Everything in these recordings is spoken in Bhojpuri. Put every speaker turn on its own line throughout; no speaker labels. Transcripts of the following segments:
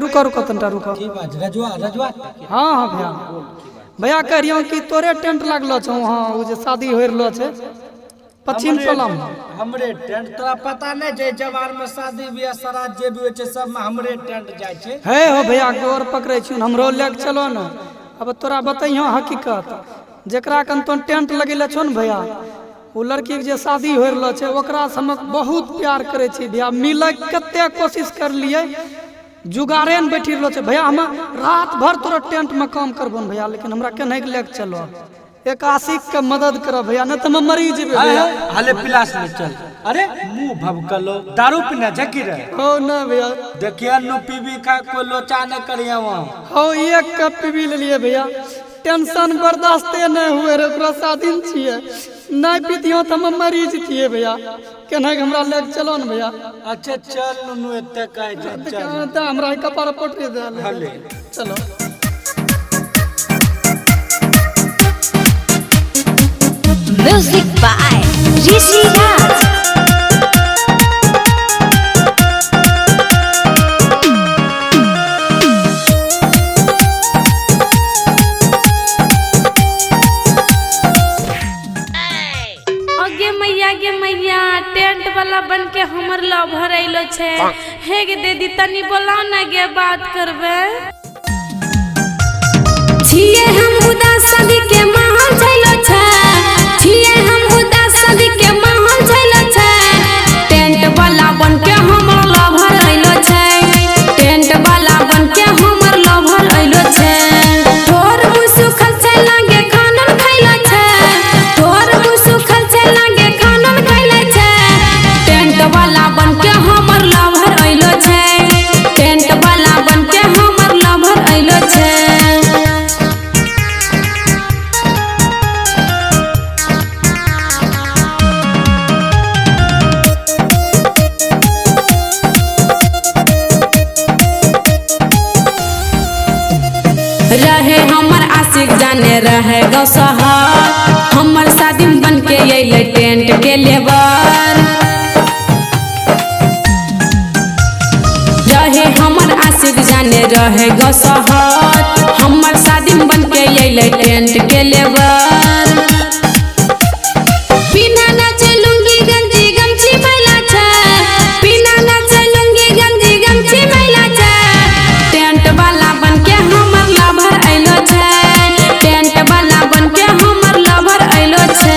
रुको रुको तंटा रुको।
रजुआ रजुआ
हाँ हाँ भैया भैया कह रही हूँ कि तोरे टेंट लगलो छौ वहाँ वो जे शादी हो रहलो छे पश्चिम टोला में।
हमरे टेंट तोरा पता नहीं जे जवार में शादी बियाह सराध जे भी होय छे सब में हमरे टेंट जाय छे।
है हो भैया गोर पकड़े छी हमरो लेके चलो न। अब तोरा बताइयो हकीकत जेकरा कन तो टेंट लगेले छो न भैया वो लड़की के जे शादी हो रहलो छे ओकरा से हम बहुत प्यार करे छी भैया। मिले कते कोशिश कर लिए जुगारे न बैठी रहलो छे भैया। हम रात भर तोरा टेंट में काम करबो न भैया लेकिन हमरा केने के लेके चलो एक आशिक के मदद करो भैया न तो मैं मरी जेबे भैया।
हाले पिलास में चल। अरे मुंह भभकलो दारू पीना जकी रे
हो न भैया
देखिए नु पीबी खा को लोचा न करिया वहां
हो एक कप पी ले लिए भैया। टेंशन बर्दाश्ते नहीं हुए रे ओकरा शादी न छिए नहीं पीतियो तो हम मरी जतिए भैया। केना के हमरा लेके चलो न भैया।
अच्छा चल नु एते कह चल
त हमरा कपार पटरी दे
हाले
चलो।
Music by Rishi Raj.
गे मैया टेंट वाला बन के हमर लवर आइलो छे। हे गे दीदी तनी बोलाओ ना गे बात करबे।
छिए हम उदास शादी के माहौल छैलो छे। छिए हम उदास शादी के माहौल छैलो छे। टेंट वाला बन के हमर लवर आइलो छे। टेंट वाला बन के हमर लवर आइलो छे। तोर मुसुखल से लागे खानन खैलो छे। तोर मुसुखल से लागे खानन खैलो छे। टेंट वाला बन के हमर लवर आइलो छे। टेंट वाला बन के हमर लवर आइलो छे। रहे हमर आशिक जाने रहे गौ शहर। हमर शादी बन के अइले टेंट के लेबर। रहे हमर आशिक जाने रहे गौ शहर। हमर शादी बन के अइले टेंट के लेबर। बिना नाचे लुंगी गंजी गमछी मैला छे। बिना नाचे लुंगी गंजी गमछी मैला छे। टेंट वाला बन के हमर लवर आइलो छे। टेंट वाला बन के हमर लवर आइलो छे।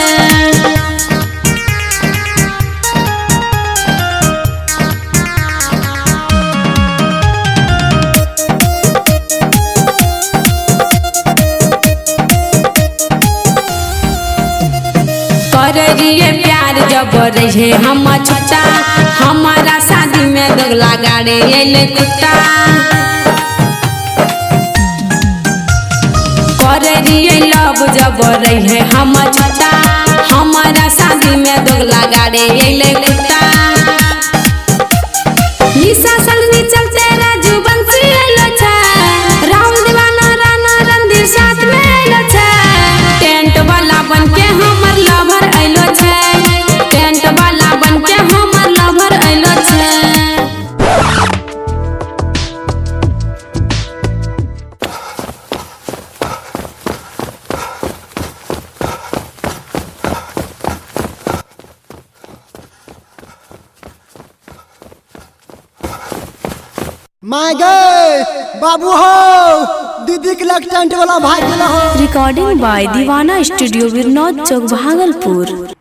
करिए प्यार जब रहे हम छोटा। हमारा शादी में दोगला गाड़े अइले कुत्ता। करिए लव जब रहे हम छोटा। हमारा शादी में दोगला गाड़े अइले कुत्ता। निशा सलनी चलते राजू बंसी अइलो छे। राम दीवाना राना रणधीर साथ में अइलो छे। टेंट वाला बन के हमर लवर आइलो छे। टेंट वाला बन के हमर लवर आइलो छे।
माय गे बाबू हो दीदी के लग टेंट वाला भाग गेल हो।
रिकॉर्डिंग बाय दीवाना स्टूडियो विनोद चौक भागलपुर।